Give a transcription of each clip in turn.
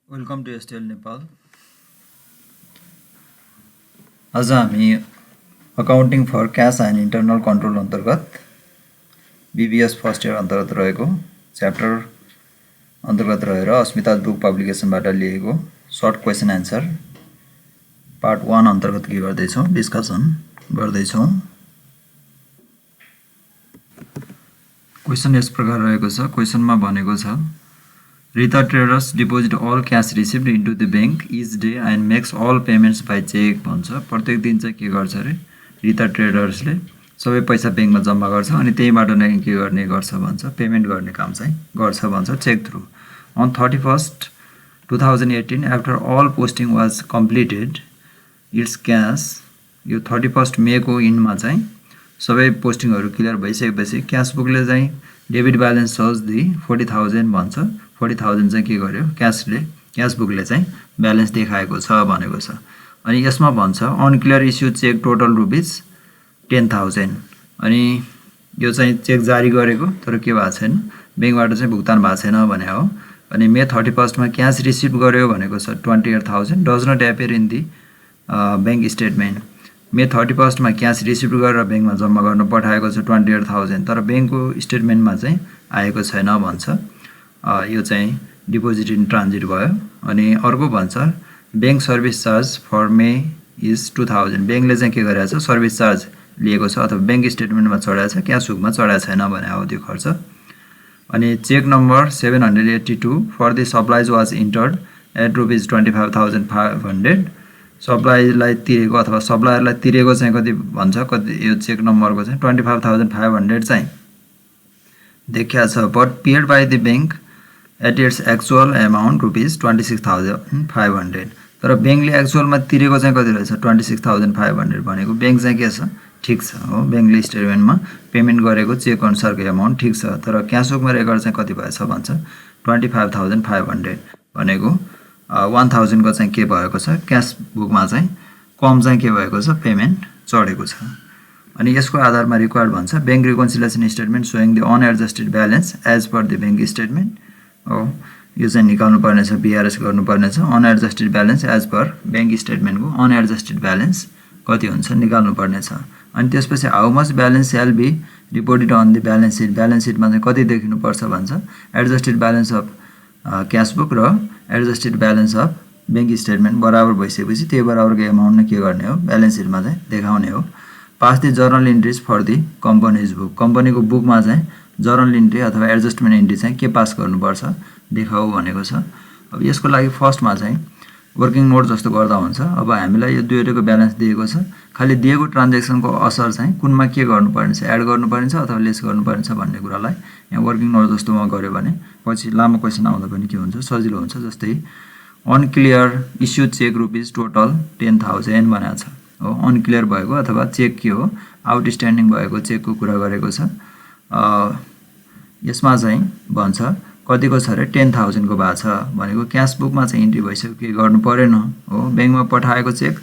Welcome to एसटिएल Nepal. आज हामी accounting for cash and internal control अन्तर्गत बीबीएस फर्स्ट इयर अन्तर्गत रहेको च्याप्टर अन्तर्गत रहेर अस्मिता बुक पब्लिकेसनबाट लिएको सर्ट क्वेसन एन्सर पार्ट 1 अन्तर्गत के गर्दैछौँ डिस्कसन गर्दैछौँ। क्वेसन यस प्रकार रहेको छ। क्वेसनमा भनेको छ Rita traders deposit all cash received into the bank each day and makes all payments by check भन्छ। प्रत्येक दिन चाहिँ के गर्छ रे रिता ट्रेडर्सले सबै पैसा ब्याङ्कमा जम्मा गर्छ अनि त्यहीबाट नै के गर्ने गर्छ भन्छ पेमेन्ट गर्ने काम चाहिँ गर्छ भन्छ check through. On 31st 2018 after all posting was completed its cash यो 31st मे को इनमा चाहिँ सबै पोस्टिङहरु क्लियर भइसकेपछि क्याश बुकले चाहिँ डेबिट ब्यालेन्स shows the 40,000 भन्छ। 40,000 चाहिँ के गर्यो क्याश बुकले चाहिँ ब्यालेन्स देखाएको छ भनेको छ। अनि यसमा भन्छ unclear issue cheque total rupees 10,000 अनि यो चाहिँ चेक जारी गरेको तर के भएको छैन ब्याङ्कबाट चाहिँ भुक्तान भएको छैन भने हो। अनि मे 31st मा क्याश रिसिभ गर्यो भनेको छ 28,000 does not appear in the bank statement. May 31st मा क्याश रिसिभ गरेर ब्याङ्कमा जम्मा गर्न पठाएको छ 28,000 तर ब्याङ्कको स्टेटमेन्टमा चाहिँ आएको छैन भन्छ। यो चाहिँ डिपोजिट इन ट्रान्जिट भयो। अनि अर्को भन्छ bank service charge for May is 2000 ब्याङ्कले चाहिँ के गरेको छ सर्भिस चार्ज लिएको छ अथवा बैंक स्टेटमेन्टमा चढाएको छ क्याश बुकमा चढाएको छैन भने हो त्यो खर्च। अनि cheque number 782 for the supplies was entered at rupees 25,500 सप्लाइलाई तिरेको अथवा सप्लायरलाई तिरेको चाहिँ कति भन्छ कति यो चेक नम्बरको चाहिँ 25,500 चाहिँ देखिया छ but paid by the bank at its actual amount rupees 26,500 तर ब्याङ्कले एक्चुअलमा तिरेको चाहिँ कति रहेछ 26,500 भनेको ब्याङ्क चाहिँ के छ ठिक छ हो ब्याङ्कले स्टेटमेन्टमा पेमेन्ट गरेको चेक अनुसारको अमाउन्ट ठिक छ तर क्याश बुकमा रेकर्ड चाहिँ कति भएछ भन्छ 25,500 भनेको 1000 को चाहिँ के भएको छ क्याश बुकमा चाहिँ कम चाहिँ के भएको छ पेमेन्ट चढेको छ। अनि यसको आधारमा रिक्वायर्ड भन्छ bank reconciliation statement showing the unadjusted balance as per the bank statement हो यो चाहिँ निकाल्नु पर्ने छ बीआरएस गर्नु पर्ने छ unadjusted balance as per bank स्टेटमेन्टको अनएडजस्टेड ब्यालेन्स कति हुन्छ निकाल्नु पर्ने छ। अनि त्यसपछि how much balance shall be reported on the balance सिटमा चाहिँ कति देखिनु पर्छ भन्छ adjusted balance of cash book र adjusted balance of bank statement बराबर भइसकेपछि त्यही बराबरको एमाउन्ट नै के गर्ने हो ब्यालेन्स सिटमा चाहिँ देखाउने हो। Pass the journal entries for the company's book कम्पनीको बुकमा चाहिँ जर्नल इन्ट्री अथवा एडजस्टमेन्ट इन्ट्री चाहिँ के पास गर्नुपर्छ देखाऊ भनेको छ। अब यसको लागि फर्स्टमा चाहिँ वर्किङ नोट जस्तो गर्दा हुन्छ। अब हामीलाई यो दुईवटैको ब्यालेन्स दिएको छ खाली दिएको ट्रान्ज्याक्सनको असर चाहिँ कुनमा के गर्नुपर्ने छ एड गर्नुपर्ने छ अथवा लेस गर्नुपर्ने छ भन्ने कुरालाई यहाँ वर्किङ नोट जस्तोमा गर्यो भने पछि लामो क्वेसन आउँदा पनि के हुन्छ सजिलो हुन्छ। जस्तै unclear issue cheque rupees total 10,000 भनेको छ हो अनक्लियर भएको अथवा चेक के हो आउटस्ट्यान्डिङ भएको चेकको कुरा गरेको छ। यसमा चाहिँ भन्छ कतिको छ रे 10,000 को भएको छ भनेको क्याश बुकमा चाहिँ इन्ट्री भइसक्यो के गर्नु परेन हो ब्याङ्कमा पठाएको चेक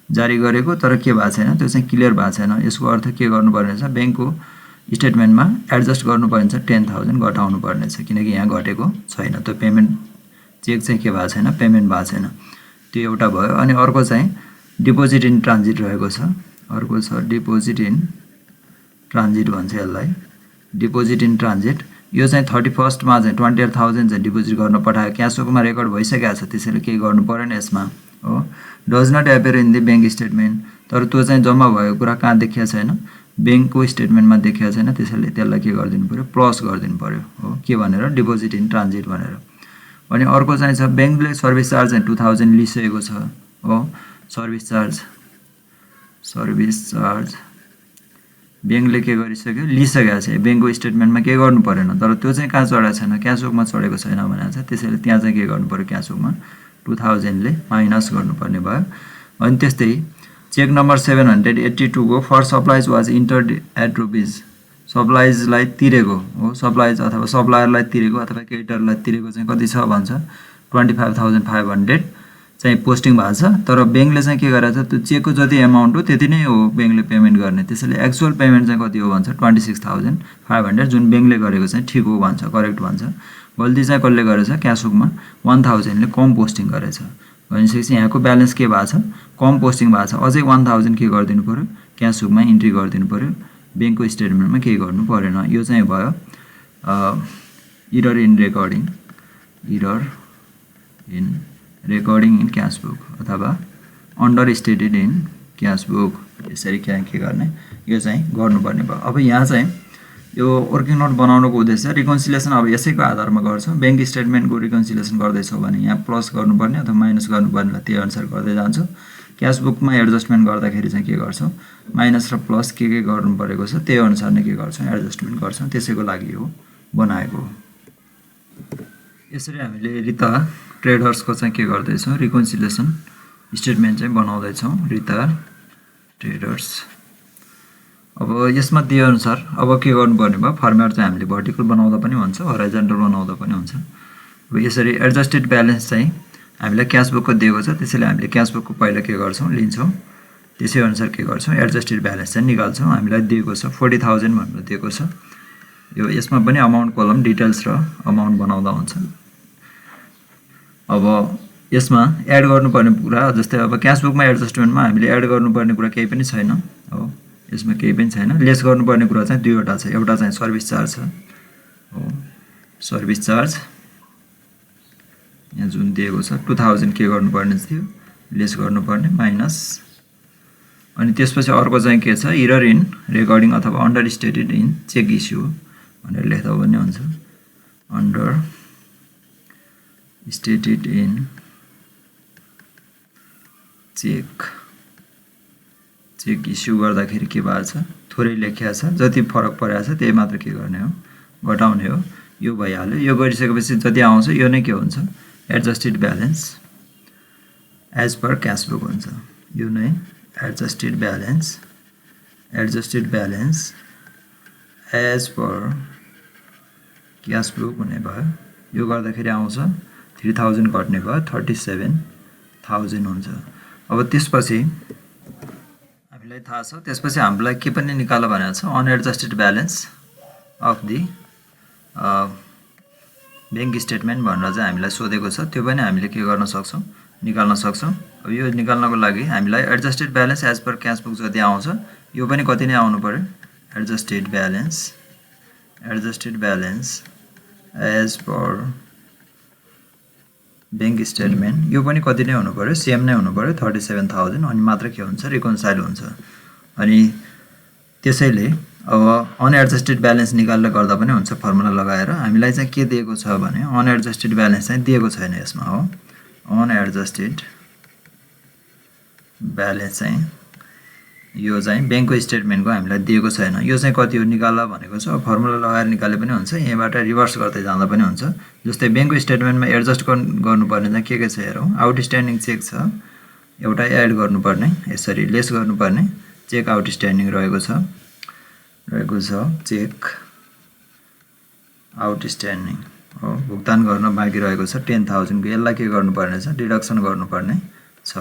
जारी गरेको तर के भएको छैन त्यो चाहिँ क्लियर भएको छैन। यसको अर्थ के गर्नुपर्ने छ ब्याङ्कको स्टेटमेन्टमा एडजस्ट गर्नुपर्ने छ 10,000 घटाउनु पर्ने छ किनकि यहाँ घटेको छैन त्यो पेमेन्ट चेक चाहिँ के भएको छैन पेमेन्ट भएको छैन त्यो एउटा भयो। अनि अर्को चाहिँ डिपोजिट इन ट्रान्जिट रहेको छ अर्को छ डिपोजिट इन ट्रान्जिट भन्छ यसलाई डिपोजिट इन ट्रान्जिट यो चाहिँ 31st मा चाहिँ 28,000 चाहिँ डिपोजिट गर्न पठायो क्याश बुकमा रेकर्ड भइसकेको छ त्यसैले केही गर्नु परेन यसमा हो does not appear in the bank statement तर त्यो चाहिँ जम्मा भएको कुरा कहाँ देखिया छैन ब्याङ्कको स्टेटमेन्टमा देखिया छैन त्यसैले त्यसलाई के गरिदिनु पर्यो प्लस गरिदिनु पर्यो हो के भनेर डिपोजिट इन ट्रान्जिट भनेर। अनि अर्को चाहिँ छ ब्याङ्कले सर्भिस चार्ज चाहिँ 2000 लिइसकेको छ हो सर्भिस चार्ज ब्याङ्कले के गरिसक्यो लिइसकेको छ ब्याङ्कको स्टेटमेन्टमा के गर्नु परेन तर त्यो चाहिँ कहाँ चढाएको छैन क्याश बुकमा चढेको छैन भनेको छ त्यसैले त्यहाँ चाहिँ के गर्नु पर्यो क्याश बुकमा 2000 ले माइनस गर्नुपर्ने भयो। अनि त्यस्तै चेक नम्बर 782 को for supplies was entered at rupees सप्लाइजलाई तिरेको हो सप्लाइज अथवा सप्लायरलाई तिरेको अथवा क्रेडिटरलाई तिरेको चाहिँ कति छ भन्छ 25,500 चाहिँ पोस्टिङ भएको छ तर ब्याङ्कले चाहिँ के गरेछ त्यो चेकको जति एमाउन्ट हो त्यति नै हो ब्याङ्कले पेमेन्ट गर्ने त्यसैले एक्चुअल पेमेन्ट चाहिँ कति हो भन्छ 26,500 जुन ब्याङ्कले गरेको चाहिँ ठिक हो भन्छ करेक्ट भन्छ। गल्ती चाहिँ कसले गरेछ क्यासबुकमा 1000 ले कम पोस्टिङ गरेछ भनेपछि यहाँको ब्यालेन्स के भएको छ कम पोस्टिङ भएको छ अझै 1000 के गरिदिनु पर्यो क्यासबुकमा इन्ट्री गरिदिनु पर्यो ब्याङ्कको स्टेटमेन्टमा केही गर्नु परेन यो चाहिँ भयो error in recording in cashbook अथवा अन्डर स्टेटेड इन क्यासबुक यसरी के गर्ने यो चाहिँ गर्नुपर्ने भयो अब यहाँ चाहिँ यो वर्किङ नोट बनाउनुको उद्देश्य रिकन्सिलिएसन अब यसैको आधारमा गर्छ ब्याङ्क स्टेटमेन्टको रिकन्सिलिएसन गर्दैछौ भने यहाँ प्लस गर्नुपर्ने अथवा माइनस गर्नुपर्नेलाई त्यही अनुसार गर्दै जान्छौ क्यासबुकमा एडजस्टमेन्ट गर्दाखेरि चाहिँ के गर्छौ माइनस र प्लस के गर्नु परेको छ त्यही अनुसार नै के गर्छौ एडजस्टमेन्ट गर्छौ त्यसैको लागि यो बनाएको यसरी हामीले रिता ट्रेडर्सको चाहिँ के गर्दैछौँ रिकन्सिलिएसन स्टेटमेन्ट चाहिँ बनाउँदैछौँ रिता ट्रेडर्स अब यसमा दिए अनुसार अब के गर्नुपर्ने भयो फर्मेट चाहिँ हामीले भर्टिकल बनाउँदा पनि हुन्छ हराइजन्टल बनाउँदा पनि हुन्छ अब यसरी एडजस्टेड ब्यालेन्स चाहिँ हामीलाई क्यासबुकको दिएको छ त्यसैले हामीले क्यासबुकको पहिला के गर्छौँ लिन्छौँ त्यसै अनुसार के गर्छौँ एडजस्टेड ब्यालेन्स चाहिँ निकाल्छौँ हामीलाई दिएको छ 40,000 भनेर दिएको छ यो यसमा पनि अमाउन्ट कलम डिटेल्स र अमाउन्ट बनाउँदा हुन्छ अब यसमा एड गर्नुपर्ने कुरा जस्तै अब क्यासबुकमा एडजस्टमेन्टमा हामीले एड गर्नुपर्ने कुरा केही पनि छैन हो यसमा केही पनि छैन लेस गर्नुपर्ने कुरा चाहिँ दुईवटा छ एउटा चाहिँ सर्भिस चार्ज छ हो सर्भिस चार्ज यहाँ जुन दिएको छ 2000 के गर्नुपर्ने थियो लेस गर्नुपर्ने माइनस अनि त्यसपछि अर्को चाहिँ के छ इरर इन रेकर्डिङ अथवा understated in cheque issue भनेर लेख्दा पनि हुन्छ understated in cheque issue गर्दाखेरि के भएको छ थोरै लेखिया छ जति फरक परेको छ त्यही मात्र के गर्ने हो घटाउने हो यो भइहाल्यो यो गरिसकेपछि जति आउँछ यो नै के हुन्छ adjusted balance as per cashbook हुन्छ यो नै adjusted balance as per cashbook हुने भयो यो गर्दाखेरि आउँछ 3000 घट्ने भयो 37,000 हुन्छ अब त्यसपछि हामीलाई थाहा छ त्यसपछि हामीलाई के पनि निकाल भनेको छ unadjusted balance of the bank statement भनेर चाहिँ हामीलाई सोधेको छ त्यो पनि हामीले के गर्न सक्छौँ निकाल्न सक्छौँ अब यो निकाल्नको लागि हामीलाई adjusted balance as per cashbook जति आउँछ यो पनि कति नै आउनु पर्यो adjusted balance as per bank statement यो पनि कति नै हुनु पर्यो सेम नै हुनु पर्यो 37,000 अनि मात्र के हुन्छ रिकन्साइल हुन्छ अनि त्यसैले अब अनएडजस्टेड ब्यालेन्स निकाल्दा गर्दा पनि हुन्छ फर्मुला लगाएर हामीलाई चाहिँ के दिएको छ भने अनएडजस्टेड ब्यालेन्स चाहिँ दिएको छैन यसमा हो अनएडजस्टेड ब्यालेन्स चाहिँ यो चाहिँ ब्याङ्कको स्टेटमेन्टको हामीलाई दिएको छैन यो चाहिँ कति हो निकाल्दा भनेको छ फर्मुला लगाएर निकाले पनि हुन्छ यहीँबाट रिभर्स गर्दै जाँदा पनि हुन्छ जस्तै ब्याङ्कको स्टेटमेन्टमा एडजस्ट गर्नुपर्ने चाहिँ के छ हेरौँ आउटस्ट्यान्डिङ चेक छ एउटा एड गर्नुपर्ने यसरी लेस गर्नुपर्ने चेक आउटस्ट्यान्डिङ रहेको छ चेक आउटस्ट्यान्डिङ हो भुक्तान गर्न बाँकी रहेको छ 10,000 को यसलाई के गर्नुपर्ने छ डिडक्सन गर्नुपर्ने छ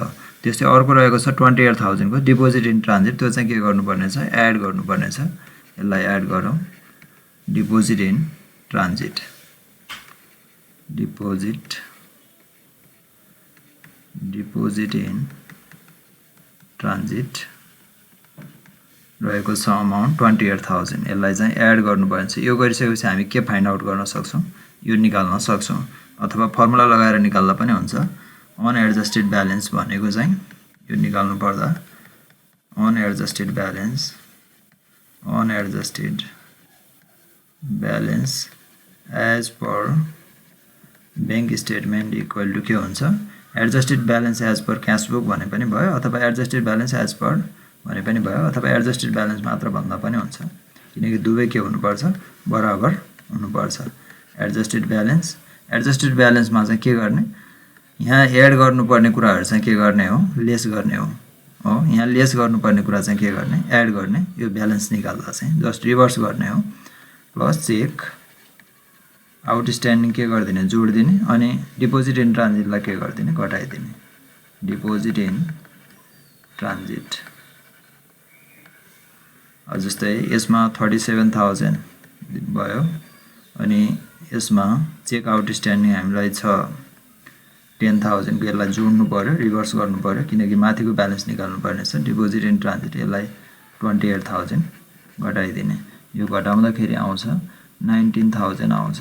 त्यस्तै अर्को रहेको छ 28,000 को डिपोजिट इन ट्रान्जिट त्यो चाहिँ के गर्नुपर्ने छ एड गर्नुपर्ने छ यसलाई एड गरौँ डिपोजिट इन ट्रान्जिट रहेको छ अमाउन्ट 28,000 यसलाई चाहिँ एड गर्नुपर्ने छ यो गरिसकेपछि हामी के फाइन्ड आउट गर्न सक्छौँ यो निकाल्न सक्छौँ अथवा फर्मुला लगाएर निकाल्दा पनि हुन्छ अनएडजस्टेड ब्यालेन्स भनेको चाहिँ यो निकाल्नु पर्दा unadjusted balance as per bank statement equal to के हुन्छ adjusted balance as per cashbook भने पनि भयो अथवा एडजस्टेड ब्यालेन्स एज पर भने पनि भयो अथवा एडजस्टेड ब्यालेन्स मात्र भन्दा पनि हुन्छ किनकि दुवै के हुनुपर्छ बराबर हुनुपर्छ एडजस्टेड ब्यालेन्समा चाहिँ के गर्ने यहाँ एड गर्नुपर्ने कुराहरू चाहिँ के गर्ने हो लेस गर्ने हो यहाँ लेस गर्नुपर्ने कुरा चाहिँ के गर्ने एड गर्ने यो ब्यालेन्स निकाल्दा चाहिँ जस्ट रिभर्स गर्ने हो प्लस चेक आउटस्ट्यान्डिङ के गरिदिने जोडिदिने अनि डिपोजिट इन ट्रान्जिटलाई के गरिदिने घटाइदिने डिपोजिट इन ट्रान्जिट जस्तै यसमा 37,000 भयो अनि यसमा चेक आउटस्ट्यान्डिङ हामीलाई छ 10,000 को यसलाई जोड्नु पर्यो रिभर्स गर्नु पर्यो किनकि माथिको ब्यालेन्स निकाल्नु पर्ने छ डिपोजिट इन ट्रान्जिट यसलाई 28,000 घटाइदिने यो घटाउँदाखेरि आउँछ 19,000 आउँछ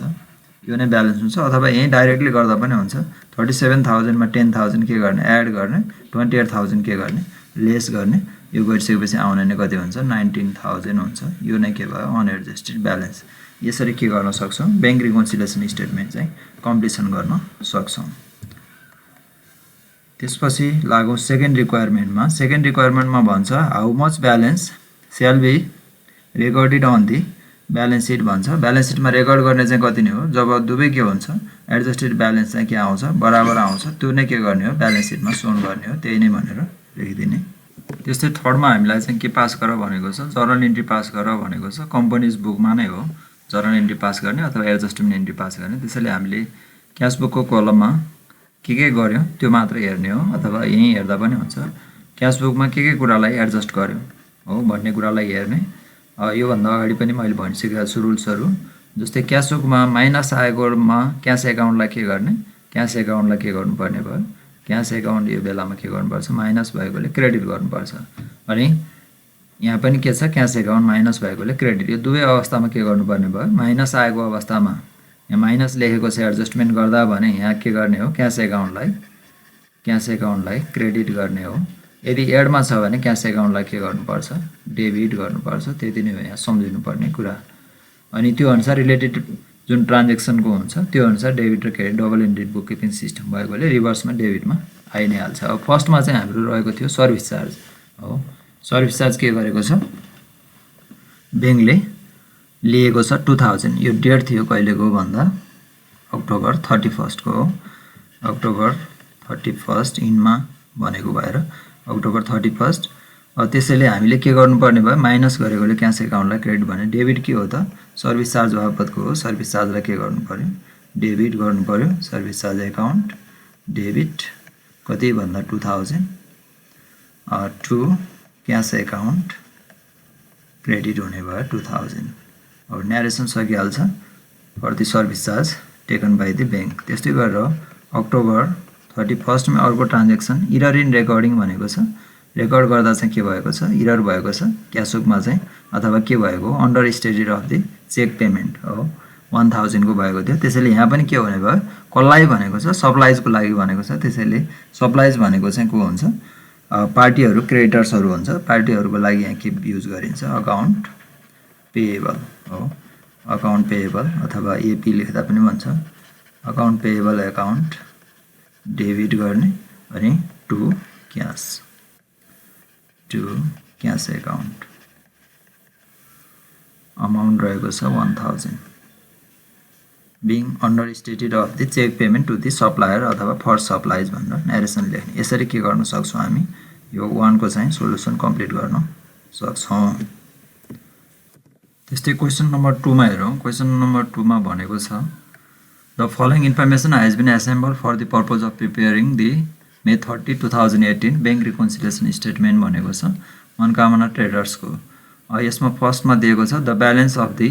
यो नै ब्यालेन्स हुन्छ अथवा यही डाइरेक्टली गर्दा पनि हुन्छ 37,000 मा 10,000 के गर्ने एड गर्ने 28,000 के गर्ने लेस गर्ने यो गरिसकेपछि आउने नै कति हुन्छ 19,000 हुन्छ यो नै के भयो अनएडजस्टेड ब्यालेन्स यसरी के गर्न सक्छौं बैंक रिकन्सिलिएसन स्टेटमेन्ट चाहिँ कम्प्लिसन गर्न सक्छौं त्यसपछि लागौं सेकेन्ड रिक्वायरमेन्टमा भन्छ how much balance shall be recorded on the balance sheet भन्छ ब्यालेन्स सिटमा रेकर्ड गर्ने चाहिँ कति नै हो जब दुवै के हुन्छ एडजस्टेड ब्यालेन्स चाहिँ के आउँछ बराबर आउँछ त्यो नै के गर्ने हो ब्यालेन्स सिटमा सोन गर्ने हो त्यही नै भनेर लेखिदिने त्यस्तै थर्डमा हामीलाई चाहिँ के पास गर भनेको छ जर्नल एन्ट्री पास गर भनेको छ कम्पनीज बुकमा नै हो जर्नल एन्ट्री पास गर्ने अथवा एडजस्टमेन्ट एन्ट्री पास गर्ने त्यसैले हामीले क्याश बुकको कलममा के गर्यो त्यो मात्र हेर्ने हो अथवा यही हेर्दा पनि हुन्छ क्याश बुकमा के कुरालाई एडजस्ट गर्यो हो भन्ने कुरालाई हेर्ने यो भन्दा अगाडि पनि मैले भनिसकेको छु रुल्सहरु जस्तै क्याश बुकमा माइनस आएकोमा क्याश एकाउन्टलाई के गर्ने क्याश एकाउन्टलाई के गर्नुपर्ने भयो क्याश एकाउन्ट यो बेलामा के गर्नुपर्छ माइनस भएकोले क्रेडिट गर्नुपर्छ अनि यहाँ पनि के छ क्याश एकाउन्ट माइनस भएकोले क्रेडिट यो दुवै अवस्थामा के गर्नुपर्ने भयो माइनस आएको अवस्थामा यहाँ माइनस लेखेको छ एडजस्टमेन्ट गर्दा भने यहाँ के गर्ने हो क्याश एकाउन्टलाई क्रेडिट गर्ने हो यदि एडमा छ भने क्याश एकाउन्टलाई के गर्नुपर्छ डेबिट गर्नुपर्छ त्यति नै हो यहाँ सम्झिनु पर्ने कुरा अनि त्यो अनुसार रिलेटेड जुन ट्रान्ज्याक्सनको हुन्छ त्यो अनुसार डेबिट र credit double ended book keeping system भएकोले रिभर्समा डेबिटमा आइ नै हाल्छ अब फर्स्टमा चाहिँ हाम्रो रहेको थियो सर्भिस चार्ज हो सर्भिस चार्ज के गरेको छ बैंकले लिएको छ 2000 यो डेट थियो कहिलेको भन्दा अक्टोबर 31 को हो अक्टोबर 31 इनमा भनेको भएर अक्टोबर 31 त्यसैले हामीले के गर्नुपर्ने भयो माइनस गरेकोले क्याश एकाउन्टलाई क्रेडिट भने डेबिट के हो त सर्भिस चार्ज बापतको हो सर्भिस चार्जलाई के गर्नु पर्यो डेबिट गर्नु पर्यो सर्भिस चार्ज एकाउन्ट डेबिट कति भन्दा 2000 टु क्याश एकाउन्ट क्रेडिट हुने भयो 2000 अब न्यारेसन सकिहाल्छ for the service charge taken by the bank त्यस्तै गरेर अक्टोबर 31 मा अर्को ट्रान्ज्याक्सन इरर इन रेकर्डिङ भनेको छ रेकर्ड गर्दा चाहिँ के भएको छ इरर भएको छ क्याश बुकमा चाहिँ अथवा के भएको understated of the cheque payment हो 1000 को भएको थियो त्यसैले यहाँ पनि के हुने भयो कसलाई भनेको छ सप्लाइजको लागि भनेको छ त्यसैले सप्लाइज भनेको चाहिँ को हुन्छ पार्टीहरु क्रेडिटर्सहरु हुन्छ पार्टीहरुको लागि यहाँ के युज गरिन्छ अकाउन्ट पेएबल हो अकाउन्ट पेएबल अथवा एपी लेख्दा पनि भन्छ अकाउन्ट पेएबल अकाउन्ट डेबिट गर्ने अनि टु क्याश एकाउन्ट अमाउन्ट रहेको छ 1000 being understated of the check payment to the supplier अथवा for supplies भनेर नरेसन लेख्ने यसरी के गर्न सक्छौं हामी यो 1 को चाहिँ सोलुसन कम्प्लिट गर्न सक्छौं त्यस्तै क्वेशन नम्बर 2 मा हेरौं क्वेशन नम्बर 2 मा भनेको छ The following information has been assembled for the purpose of preparing the May 30, 2018 bank reconciliation statement भनेको छ मनकामना ट्रेडर्स को यसमा फर्स्ट मा दिएको छ the balance of the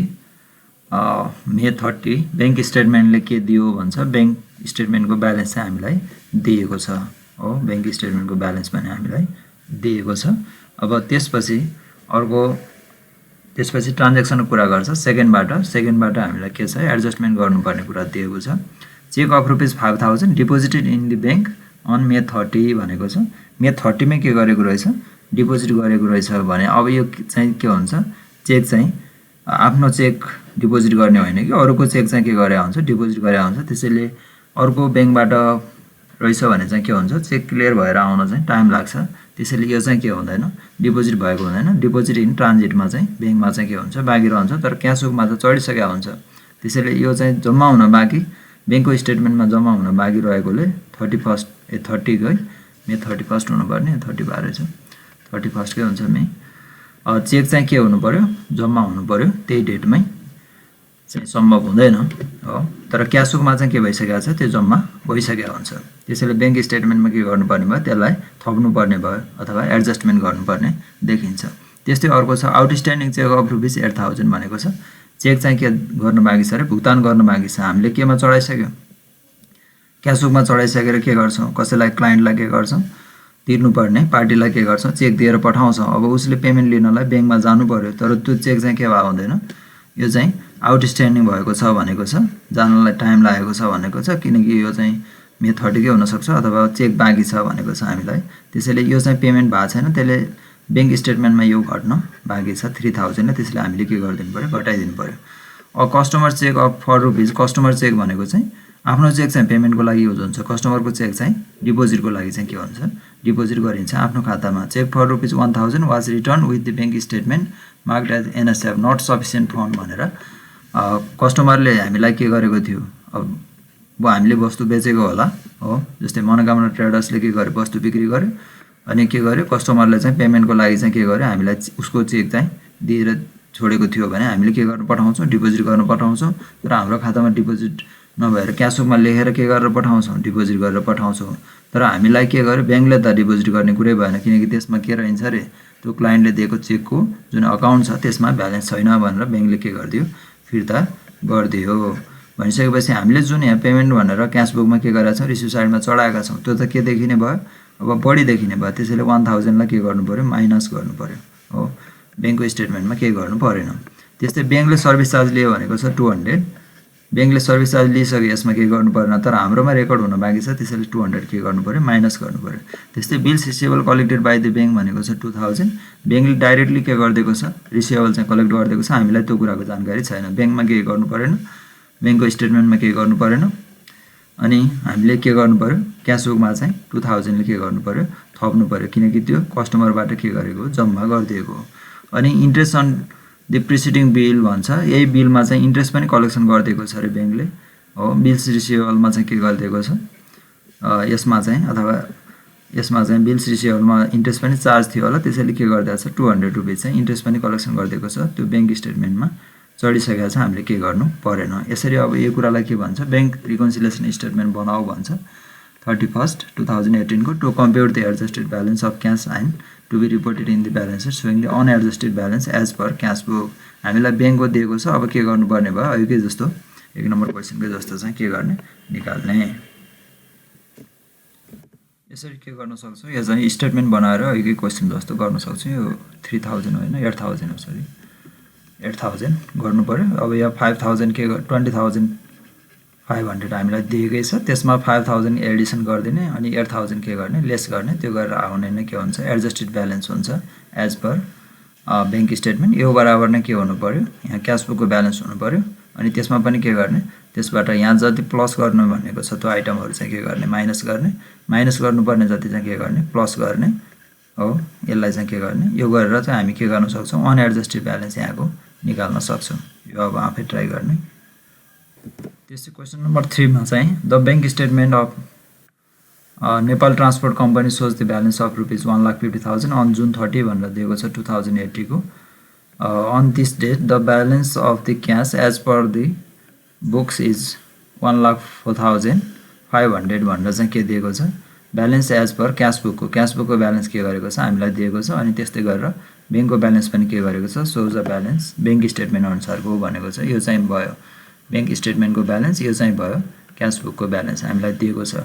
May 30 bank स्टेटमेन्टले के दियो भन्छ बैंक स्टेटमेन्टको ब्यालेन्स चाहिँ हामीलाई दिएको छ हो बैंक स्टेटमेन्टको ब्यालेन्स पनि हामीलाई दिएको छ अब त्यसपछि ट्रान्ज्याक्सनको कुरा गर्छ सेकेन्डबाट हामीलाई के छ एडजस्टमेन्ट गर्नुपर्ने कुरा दिएको छ cheque of ₹5000 deposited in the bank on May 30 भनेको छ May 30 मै के गरेको रहेछ डिपोजिट गरेको रहेछ भने अब यो चाहिँ के हुन्छ चेक चाहिँ आफ्नो चेक डिपोजिट गर्ने होइन कि अरूको चेक चाहिँ के गरे हुन्छ डिपोजिट गरे हुन्छ त्यसैले अर्को बैंकबाट रहेछ भने चाहिँ के हुन्छ चेक क्लियर भएर आउन चाहिँ टाइम लाग्छ त्यसैले यो चाहिँ के हुँदैन डिपोजिट भएको हुँदैन डिपोजिट इन ट्रान्जिटमा चाहिँ बैंकमा चाहिँ के हुन्छ बाँकी रहन्छ तर क्याश बुकमा त चढिसकेको हुन्छ त्यसैले यो चाहिँ जम्मा हुन बाँकी बैंकको स्टेटमेन्टमा जम्मा हुन बाँकी रहेकोले 30 गई May 31 हुनुपर्ने 30 बारे छ 31 के हुन्छ मे चेक चाहिँ के हुनु पर्यो जम्मा हुनु पर्यो त्यही डेटमै चाहिँ सम्भव हुँदैन हो तर क्याश बुकमा चाहिँ के भइसकेको छ त्यो जम्मा भइसकेको हुन्छ त्यसैले बैंक स्टेटमेन्टमा के गर्नुपर्ने भयो त्यसलाई थप्नु पर्ने भयो अथवा एडजस्टमेन्ट गर्नुपर्ने देखिन्छ त्यस्तै अर्को छ आउटस्ट्यान्डिङ चेक अफ ₹8000 भनेको छ चेक चाहिँ के गर्न बाँकी छ रे, भुक्तान गर्न बाँकी छ। हामीले केमा चढाइसक्यो, क्यासबुकमा चढाइसकेर के गर्छौँ, कसैलाई क्लाइन्टलाई के गर्छौँ, तिर्नुपर्ने पार्टीलाई के गर्छौँ, चेक दिएर पठाउँछौँ। अब उसले पेमेन्ट लिनलाई ब्याङ्कमा जानु पर्यो, तर त्यो चेक चाहिँ के भए हुँदैन, यो चाहिँ आउटस्ट्यान्डिङ भएको छ भनेको छ, जानलाई टाइम लागेको छ भनेको छ, किनकि यो चाहिँ मे 30 हुनसक्छ अथवा चेक बाँकी छ भनेको छ हामीलाई। त्यसैले यो चाहिँ पेमेन्ट भएको छैन, त्यसले ब्याङ्क स्टेटमेन्टमा यो घट्न बाँकी छ 3000 त्यसैले हामीले के गरिदिनु पर्यो, घटाइदिनु पर्यो। अब customer cheque of ₹4, customer cheque भनेको चाहिँ आफ्नो चेक चाहिँ पेमेन्टको लागि युज हुन्छ, कस्टमरको चेक चाहिँ डिपोजिटको लागि चाहिँ के हुन्छ, डिपोजिट गरिन्छ आफ्नो खातामा। Cheque for ₹1000 was return with the bank statement marked as NSF not sufficient fund भनेर कस्टमरले हामीलाई के गरेको थियो, अब हामीले वस्तु बेचेको होला हो, जस्तै मनोकामना ट्रेडर्सले के गर्यो, वस्तु बिक्री गर्यो अनि के गर्यो, कस्टमरले चाहिँ पेमेन्टको लागि चाहिँ के गर्यो, हामीलाई उसको चेक चाहिँ दिएर छोडेको थियो भने हामीले के गर्न पठाउँछौँ, डिपोजिट गर्न पठाउँछौँ। तर हाम्रो खातामा डिपोजिट नभएर क्यासबुकमा लेखेर के गरेर पठाउँछौँ, डिपोजिट गरेर पठाउँछौँ। तर हामीलाई के गर्यो, ब्याङ्कले त डिपोजिट गर्ने कुरै भएन, किनकि त्यसमा के रहन्छ अरे, त्यो क्लाइन्टले दिएको चेकको जुन अकाउन्ट छ त्यसमा ब्यालेन्स छैन भनेर ब्याङ्कले के गरिदियो, फिर्ता गरिदियो। भनिसकेपछि हामीले जुन यहाँ पेमेन्ट भनेर क्यासबुकमा के गरेका छौँ, रिसिभ साइडमा चढाएका छौँ, त्यो त के देखिने भयो, अब बढी देखिने भयो। त्यसैले 1000लाई के गर्नु पर्यो, माइनस गर्नु पर्यो हो, ब्याङ्कको स्टेटमेन्टमा केही गर्नु परेन। त्यस्तै ब्याङ्कले सर्भिस चार्ज लियो भनेको छ 200, ब्याङ्कले सर्भिस चार्ज लिइसक्यो, यसमा केही गर्नु परेन, तर हाम्रोमा रेकर्ड हुन बाँकी छ, त्यसैले 200 के गर्नु पर्यो, माइनस गर्नु पर्यो। त्यस्तै bills receivable collected by the bank भनेको छ 2000, ब्याङ्कले डाइरेक्टली के गरिदिएको छ, रिसिभेबल चाहिँ कलेक्ट गरिदिएको छ, हामीलाई त्यो कुराको जानकारी छैन, ब्याङ्कमा केही गर्नु परेन, ब्याङ्कको स्टेटमेन्टमा केही गर्नु परेन। अनि हामीले के गर्नु पर्यो, क्यासबुकमा चाहिँ 2000ले के गर्नु पर्यो, थप्नु पर्यो, किनकि त्यो कस्टमरबाट के गरेको, जम्मा गरिदिएको हो। अनि interest on the preceding bill भन्छ, यही बिलमा चाहिँ इन्ट्रेस्ट पनि कलेक्सन गरिदिएको छ अरे ब्याङ्कले हो। बिल्स रिसिभेबलमा चाहिँ के गरिदिएको छ, यसमा चाहिँ अथवा यसमा चाहिँ बिल्स रिसिभेबलमा इन्ट्रेस्ट पनि चार्ज थियो होला, त्यसैले के गरिदिएको छ, ₹200 चाहिँ इन्ट्रेस्ट पनि कलेक्सन गरिदिएको छ, त्यो ब्याङ्क स्टेटमेन्टमा चढिसकेको छ, हामीले के गर्नु परेन। यसरी अब यो कुरालाई के भन्छ, ब्याङ्क रिकन्सिलिएसन स्टेटमेन्ट बनाऊ भन्छ 31 2018 को, to compute the adjusted balance of cash and to be reported in the balance showing the unadjusted balance as per cash book. हामीलाई ब्याङ्कको दिएको छ, अब के गर्नुपर्ने भयो, अघिकै जस्तो 1 नम्बर क्वेसनकै जस्तो चाहिँ के गर्ने, निकाल्ने। यसरी के गर्न सक्छौँ, यो चाहिँ स्टेटमेन्ट बनाएर अघिकै क्वेसन जस्तो गर्न सक्छौँ। यो 3000 होइन 8000 हो, सरी 8000 गर्नु पर्यो। अब यहाँ 5000 के 20,500 हामीलाई दिएकै छ, त्यसमा 5000 एडिसन गरिदिने अनि 8000 के गर्ने, लेस गर्ने, त्यो गरेर आउने नै के हुन्छ, एडजस्टेड ब्यालेन्स हुन्छ एज पर ब्याङ्क स्टेटमेन्ट। यो बराबर नै के हुनु पर्यो, यहाँ क्यासबुकको ब्यालेन्स हुनु पर्यो, अनि त्यसमा पनि के गर्ने, त्यसबाट यहाँ जति प्लस गर्नु भनेको छ त्यो आइटमहरू चाहिँ के गर्ने, माइनस गर्ने, माइनस गर्नुपर्ने जति चाहिँ के गर्ने, प्लस गर्ने हो। यसलाई चाहिँ के गर्ने, यो गरेर चाहिँ हामी के गर्न सक्छौँ, अनएडजस्टेड ब्यालेन्स यहाँको निकाल्न सक्छौँ। यो अब आफै ट्राई गर्ने। त्यस्तै क्वेसन नम्बर 3 मा चाहिँ the bank statement of Nepal transport company shows the balance of ₹1,50,000 on June 30 भनेर दिएको छ 2080 को। On this date the balance of the cash as per the books is 1,04,500 भनेर चाहिँ के दिएको छ, ब्यालेन्स एज पर क्यासबुकको ब्यालेन्स के गरेको छ, हामीलाई दिएको छ। अनि त्यस्तै गरेर ब्याङ्कको ब्यालेन्स पनि के गरेको छ, सोज द ब्यालेन्स ब्याङ्क स्टेटमेन्ट अनुसारको भनेको छ। यो चाहिँ भयो ब्याङ्क स्टेटमेन्टको ब्यालेन्स, यो चाहिँ भयो क्यासबुकको ब्यालेन्स हामीलाई दिएको छ।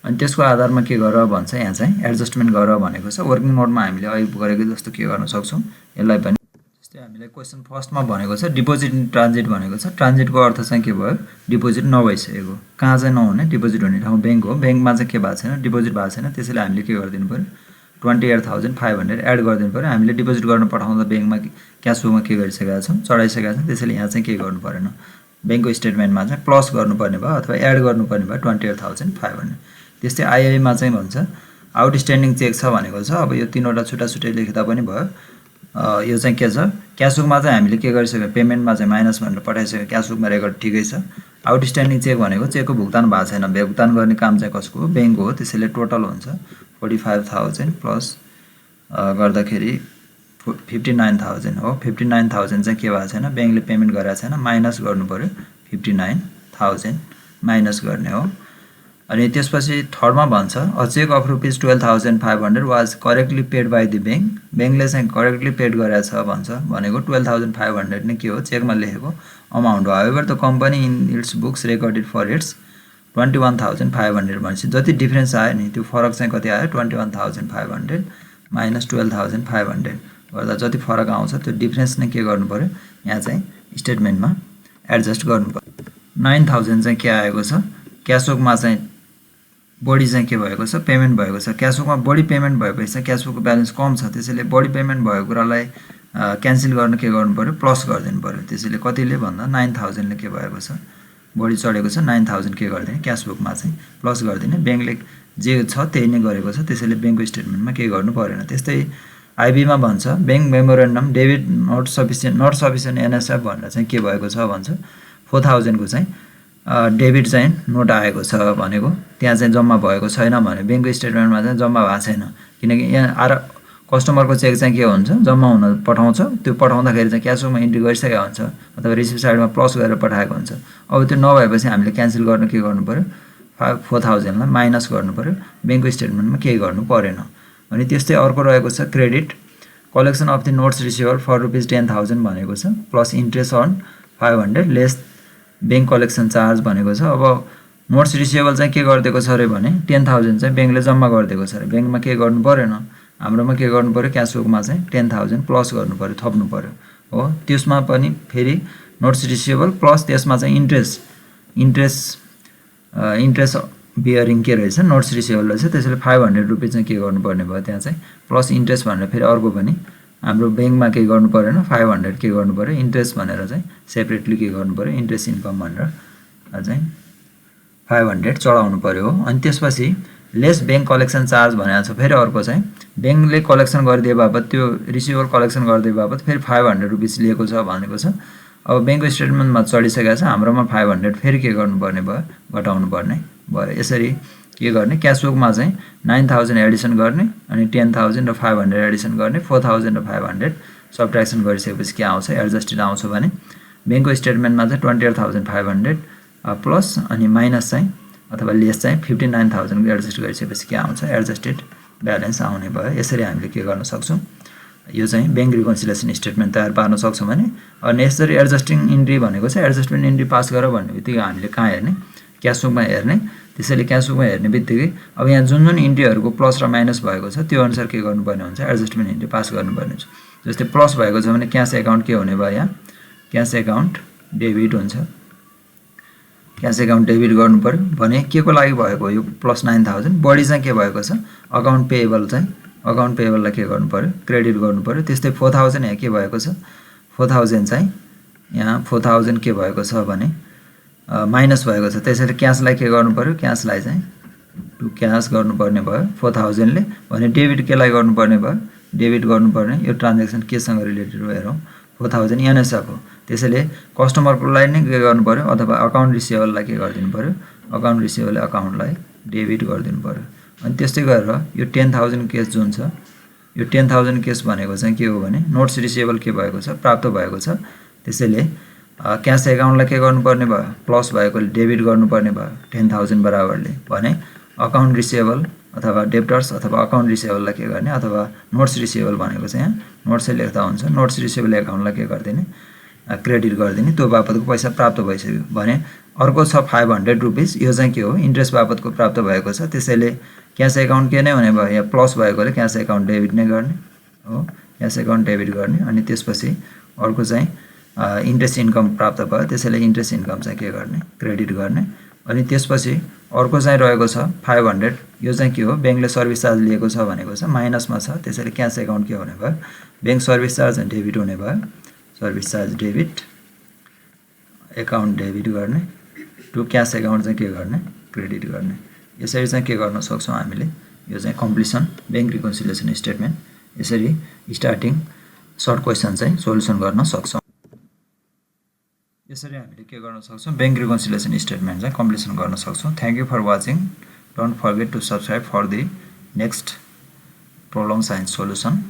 अनि त्यसको आधारमा के गर भन्छ, यहाँ चाहिँ एडजस्टमेन्ट गर भनेको छ। वर्किङ नोटमा हामीले अघि गरेको जस्तो के गर्न सक्छौँ, यसलाई पनि जस्तै हामीले क्वेसन फर्स्टमा भनेको छ डिपोजिट इन ट्रान्जिट भनेको छ। ट्रान्जिटको अर्थ चाहिँ के भयो, डिपोजिट नभइसकेको, कहाँ चाहिँ नहुने, डिपोजिट हुने ठाउँ ब्याङ्क हो, ब्याङ्कमा चाहिँ के भएको छैन, डिपोजिट भएको छैन, त्यसैले हामीले के गरिदिनु पऱ्यो, 28,500 एड गरिदिनु पऱ्यो। हामीले डिपोजिट गर्न पठाउँदा ब्याङ्कमा क्यासबुकमा के गरिसकेका छौँ, चढाइसकेका छौँ, त्यसैले यहाँ चाहिँ के गर्नु परेन, ब्याङ्कको स्टेटमेन्टमा चाहिँ प्लस गर्नुपर्ने भयो अथवा एड गर्नुपर्ने भयो 28,500। त्यस्तै आइआईमा चाहिँ भन्छ आउटस्ट्यान्डिङ चेक छ भनेको छ। अब यो तीनवटा छुट्टा छुट्टै लेख्दा पनि भयो। यो चाहिँ के छ, क्यासबुकमा चाहिँ हामीले के गरिसक्यो, पेमेन्टमा चाहिँ माइनस भनेर पठाइसक्यो, क्यासबुकमा रेकर्ड ठिकै छ। आउटस्ट्यान्डिङ चेक भनेको चेकको भुक्तान भएको छैन, भुक्तान गर्ने काम चाहिँ कसको हो, ब्याङ्कको हो, त्यसैले टोटल हुन्छ 45,000 प्लस गर्दाखेरि 59,000 हो। 59,000 चाहिँ के भएको छैन, ब्याङ्कले पेमेन्ट गरेको छैन, माइनस गर्नु पऱ्यो 59,000 माइनस गर्ने हो। अनि त्यसपछि थर्डमा भन्छ a cheque of ₹12,500 was correctly paid by the bank ब्याङ्कले चाहिँ करेक्टली पेड गरेको छ भन्छ भनेको 12,500 नै के हो चेकमा लेखेको अमाउन्ट हो however the company in its books recorded for its 21,500 भनेपछि जति डिफरेन्स आयो नि त्यो फरक चाहिँ कति आयो 21,500 माइनस 12,500 गर्दा जति फरक आउँछ त्यो डिफरेन्स नै के गर्नु पर्यो यहाँ चाहिँ स्टेटमेन्टमा एडजस्ट गर्नु पर्यो 9,000 चाहिँ के आएको छ क्यासबुकमा चाहिँ बढी चाहिँ के भएको छ पेमेन्ट भएको छ क्यासबुकमा बढी पेमेन्ट भएपछि चाहिँ क्यासबुकको ब्यालेन्स कम छ त्यसैले बढी पेमेन्ट भएको कुरालाई क्यान्सल गर्न के गर्नु पर्यो प्लस गरिदिनु पर्यो त्यसैले कतिले भन्दा 9,000 ले के भएको छ बढी चढेको छ 9,000 के गरिदिने क्यासबुकमा चाहिँ प्लस गरिदिने ब्याङ्कले जे छ त्यही नै गरेको छ त्यसैले ब्याङ्कको स्टेटमेन्टमा के गर्नु परेन त्यस्तै आइबीमा भन्छ bank memorandum debit not sufficient NSF भनेर चाहिँ के भएको छ भन्छ 4,000 को चाहिँ डेबिट चाहिँ नोट आएको छ भनेको त्यहाँ चाहिँ जम्मा भएको छैन भने ब्याङ्कको स्टेटमेन्टमा चाहिँ जम्मा भएको छैन किनकि यहाँ कस्टमरको चेक चाहिँ के हुन्छ जम्मा हुन पठाउँछ त्यो पठाउँदाखेरि चाहिँ क्यासबुकमा इन्ट्री गरिसकेको हुन्छ अथवा रिसिप्ट साइडमा प्लस गरेर पठाएको हुन्छ अब त्यो नभएपछि हामीले क्यान्सल गर्न के गर्नु पर्यो 4,000 लाई माइनस गर्नु पर्यो ब्याङ्कको स्टेटमेन्टमा केही गर्नु परेन अनि त्यस्तै अर्को रहेको छ credit collection of the notes receiver for ₹10,000 भनेको छ plus interest on 500 less bank collection charge भनेको छ अब नोट्स रिसिभेबल चाहिँ के गरिदिएको छ अरे भने 10,000 चाहिँ ब्याङ्कले जम्मा गरिदिएको छ अरे ब्याङ्कमा के गर्नु परेन हाम्रोमा के गर्नु पर्यो क्यासबुकमा चाहिँ 10,000 प्लस गर्नु पर्यो थप्नु पर्यो हो त्यसमा पनि फेरि नोट्स रिसिभेबल प्लस त्यसमा चाहिँ इन्ट्रेस्ट बियरिङ के रहेछ नोट्स रिसिभेबल रहेछ त्यसैले ₹500 चाहिँ के गर्नुपर्ने भयो त्यहाँ चाहिँ प्लस इन्ट्रेस्ट भनेर फेरि अर्को पनि हाम्रो ब्याङ्कमा के गर्नु परेन 500 के गर्नु पर्यो इन्ट्रेस्ट भनेर चाहिँ सेपरेटली के गर्नु पर्यो इन्ट्रेस्ट इन्कम भनेर चाहिँ 500 चढाउनु पर्यो हो अनि त्यसपछि लेस ब्याङ्क कलेक्सन चार्ज भनेको छ फेरि अर्को चाहिँ ब्याङ्कले कलेक्सन गरिदिए बापत त्यो रिसिभर कलेक्सन गरिदिए बापत फेरि ₹500 लिएको छ भनेको छ अब ब्याङ्कको स्टेटमेन्टमा चढिसकेको छ हाम्रोमा 500 फेरि के गर्नुपर्ने भयो घटाउनु पर्ने भयो यसरी के गर्ने क्यासबुकमा चाहिँ 9,000 एडिसन गर्ने अनि 10,000 र 500 एडिसन गर्ने 4,000 र 500 सब्ट्र्याक्सन गरिसकेपछि के आउँछ एडजस्टेड आउँछ भने ब्याङ्कको स्टेटमेन्टमा चाहिँ 28,500 प्लस अनि माइनस चाहिँ अथवा लेस चाहिँ 59,000 एडजस्ट गरिसकेपछि के आउँछ एडजस्टेड ब्यालेन्स आउने भयो यसरी हामीले के गर्न सक्छौँ यो चाहिँ ब्याङ्क रिकन्सिलिएसन स्टेटमेन्ट तयार पार्न सक्छौँ भने अनि यसरी एडजस्टिङ इन्ट्री भनेको छ एडजस्टमेन्ट इन्ट्री पास गर भन्ने बित्तिकै हामीले कहाँ हेर्ने क्यासबुकमा हेर्ने त्यसैले क्यासबुकमा हेर्ने बित्तिकै अब यहाँ जुन इन्ट्रीहरूको प्लस र माइनस भएको छ त्यो अनुसार के गर्नुपर्ने हुन्छ एडजस्टमेन्ट इन्ट्री पास गर्नुपर्ने हुन्छ जस्तै प्लस भएको छ भने क्यास एकाउन्ट के हुने भयो यहाँ क्यास एकाउन्ट डेबिट हुन्छ क्यास एकाउन्ट डेबिट गर्नु पर्यो भने के को लागि भएको यो प्लस 9,000 बढी चाहिँ के भएको छ अकाउन्ट पेएबललाई के गर्नु पर्यो क्रेडिट गर्नु पर्यो त्यस्तै 4,000 यहाँ के भएको छ 4,000 चाहिँ यहाँ 4,000 के भएको छ भने माइनस भएको छ त्यसैले क्यासलाई के गर्नु पर्यो क्यासलाई चाहिँ टु क्यास गर्नुपर्ने भयो 4,000 ले भने डेबिट केलाई गर्नुपर्ने भयो डेबिट गर्नुपर्ने यो ट्रान्ज्याक्सन केसँग रिलेटेड हो हेरौँ 4,000 एनएसएफ हो त्यसैले कस्टमरकोलाई नै के गर्नु पर्यो अथवा अकाउन्ट रिसिभेबललाई के गरिदिनु पर्यो अकाउन्ट रिसिभेबल अकाउन्टलाई डेबिट गरिदिनु पर्यो अनि त्यस्तै गरेर यो 10,000 केस जुन छ यो 10,000 केस भनेको चाहिँ के हो भने नोट्स रिसिभेबल के भएको छ प्राप्त भएको छ त्यसैले क्यास एकाउन्टलाई के गर्नुपर्ने भयो प्लस भएकोले डेबिट गर्नुपर्ने भयो 10,000 बराबरले भने अकाउन्ट रिसिभेबल अथवा डेब्टर्स अथवा अकाउन्ट रिसिभेबललाई के गर्ने अथवा नोट्स रिसिभेबल भनेको चाहिँ यहाँ नोट्सै लेख्दा हुन्छ नोट्स रिसिभेबल एकाउन्टलाई के गरिदिने क्रेडिट गरिदिने त्यो बापतको पैसा प्राप्त भइसक्यो भने अर्को छ ₹500 यो चाहिँ के हो इन्ट्रेस्ट बापतको प्राप्त भएको छ त्यसैले क्यास एकाउन्ट के नै हुने भयो यहाँ प्लस भएकोले क्यास एकाउन्ट डेबिट नै गर्ने हो क्यास एकाउन्ट डेबिट गर्ने अनि त्यसपछि अर्को चाहिँ इन्ट्रेस्ट इन्कम प्राप्त भयो त्यसैले इन्ट्रेस्ट इन्कम चाहिँ के गर्ने क्रेडिट गर्ने अनि त्यसपछि अर्को चाहिँ रहेको छ 500 यो चाहिँ के हो ब्याङ्कले सर्भिस चार्ज लिएको छ भनेको छ माइनसमा छ त्यसैले क्यास एकाउन्ट के हुने भयो ब्याङ्क सर्भिस चार्ज डेबिट हुने भयो service charge debit account debit गर्ने टु क्यास एकाउन्ट चाहिँ के गर्ने क्रेडिट गर्ने यसरी चाहिँ के गर्न सक्छौँ हामीले यो चाहिँ कम्प्लिसन ब्याङ्क रिकन्सिलिएसन स्टेटमेन्ट यसरी स्टार्टिङ सर्ट क्वेसन चाहिँ सोल्युसन गर्न सक्छौँ यसरी हामीले के गर्न सक्छौँ ब्याङ्क रिकन्सिलिएसन स्टेटमेन्ट चाहिँ कम्प्लिसन गर्न सक्छौँ thank you for watching don't forget to subscribe for the next problem science solution